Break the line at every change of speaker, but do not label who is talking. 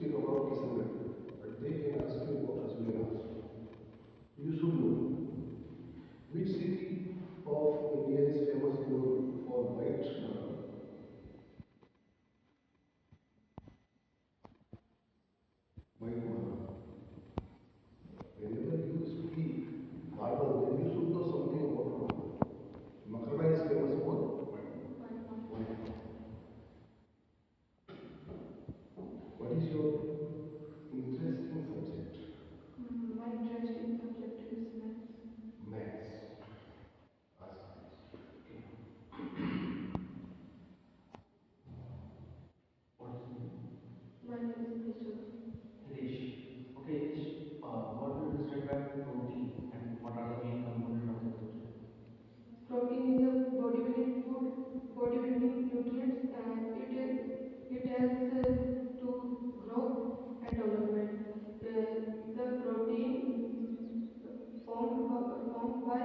speak about Kismet, but they can ask you what has been asked. You should know which city of India is famous known for white marble. White marble. Whenever you speak marble, then you should know something about marble. Makarna is famous for white marble. What is your interesting subject?
My interesting subject is maths.
Maths. Ask this. Okay. What is your name?
My name is Nisha.
Hitesh. Okay, Hitesh, what will you describe protein and what are the main components of the protein?
Protein is a bodybuilding food, bodybuilding nutrients, and it helps to grow and development. The protein formed by